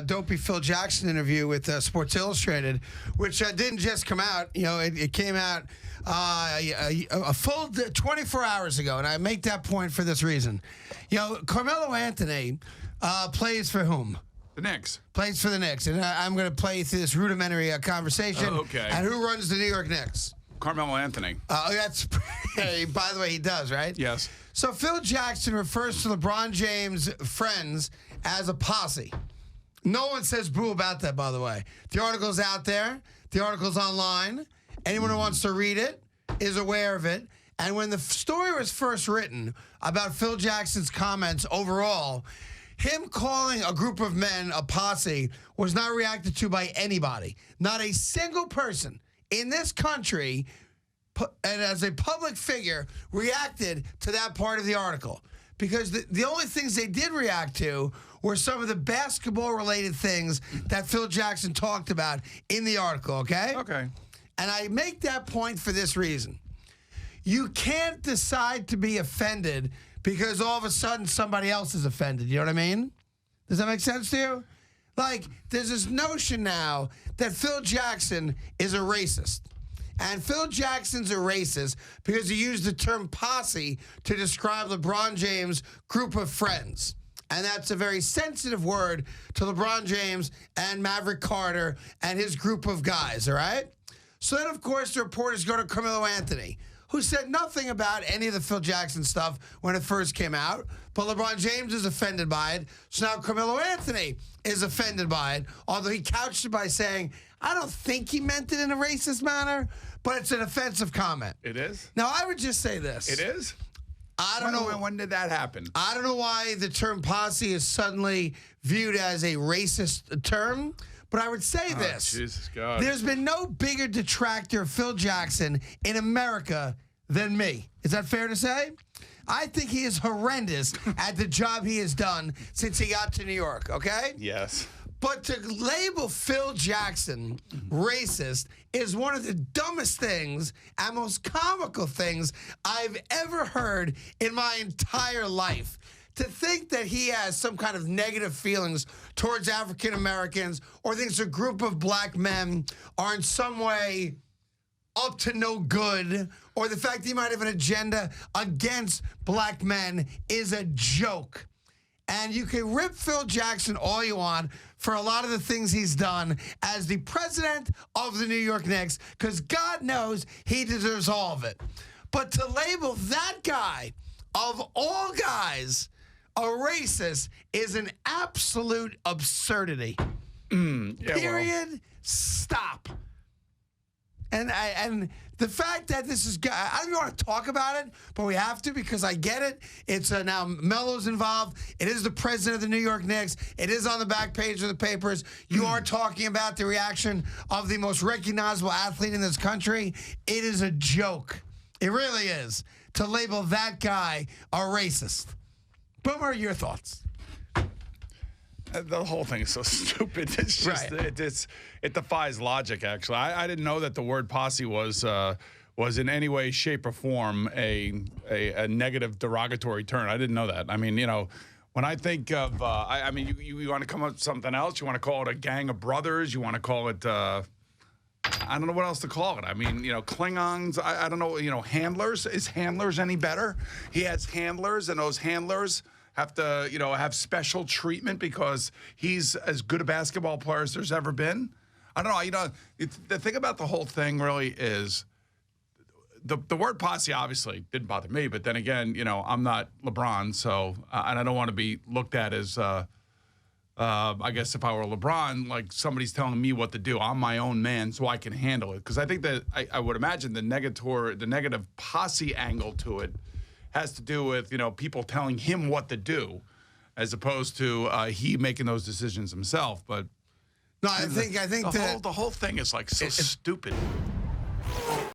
Dopey Phil Jackson interview with Sports Illustrated, which didn't just come out. You know, it came out a full 24 hours ago, and I make that point for this reason. You know, Carmelo Anthony plays for whom? The Knicks. Plays for the Knicks, and I'm going to play through this rudimentary conversation. Okay. And who runs the New York Knicks? Carmelo Anthony. That's. Hey, by the way, he does, right? Yes. So Phil Jackson refers to LeBron James' friends as a posse. No one says boo about that, by the way. The article's out there. The article's online. Anyone who wants to read it is aware of it. And when the story was first written about Phil Jackson's comments overall, him calling a group of men a posse was not reacted to by anybody. Not a single person in this country, and as a public figure, reacted to that part of the article. Because the only things they did react to were some of the basketball-related things that Phil Jackson talked about in the article, okay? Okay. And I make that point for this reason. You can't decide to be offended because all of a sudden somebody else is offended. You know what I mean? Does that make sense to you? Like, there's this notion now that Phil Jackson is a racist. And Phil Jackson's a racist because he used the term posse to describe LeBron James' group of friends. And that's a very sensitive word to LeBron James and Maverick Carter and his group of guys, all right? So then, of course, the reporters go to Carmelo Anthony, who said nothing about any of the Phil Jackson stuff when it first came out, but LeBron James is offended by it, so now Carmelo Anthony is offended by it, although he couched it by saying, I don't think he meant it in a racist manner, but it's an offensive comment. It is? Now, I would just say this. It is? I don't know. When did that happen? I don't know why the term posse is suddenly viewed as a racist term, but I would say this. Jesus God. There's been no bigger detractor of Phil Jackson in America than me. Is that fair to say? I think he is horrendous at the job he has done since he got to New York, okay? Yes. But to label Phil Jackson racist is one of the dumbest things and most comical things I've ever heard in my entire life. To think that he has some kind of negative feelings towards African Americans or thinks a group of black men are in some way up to no good, or the fact that he might have an agenda against black men is a joke. And you can rip Phil Jackson all you want for a lot of the things he's done as the president of the New York Knicks, because God knows he deserves all of it. But to label that guy, of all guys, a racist is an absolute absurdity. Period. Well. Stop. And the fact that this is, I don't even want to talk about it, but we have to because I get it. It's now Melo's involved. It is the president of the New York Knicks. It is on the back page of the papers. You are talking about the reaction of the most recognizable athlete in this country. It is a joke. It really is. To label that guy a racist. Boomer, your thoughts? The whole thing is so stupid. It's just right. It defies logic. Actually, I didn't know that the word posse was in any way, shape, or form a negative, derogatory term. I didn't know that. I mean, you know, when I think of, I mean, you want to come up with something else. You want to call it a gang of brothers. You want to call it. I don't know what else to call it. I mean, you know, Klingons. I don't know. You know, handlers. Is handlers any better? He has handlers, and those handlers have to, you know, have special treatment because he's as good a basketball player as there's ever been. I don't know. You know, the thing about the whole thing really is the word posse obviously didn't bother me, but then again, you know, I'm not LeBron, so and I don't want to be looked at as, I guess if I were LeBron, like somebody's telling me what to do. I'm my own man, so I can handle it. Because I think that I would imagine the negative posse angle to it has to do with, you know, people telling him what to do as opposed to he making those decisions himself. But no, I think the whole thing is like so stupid.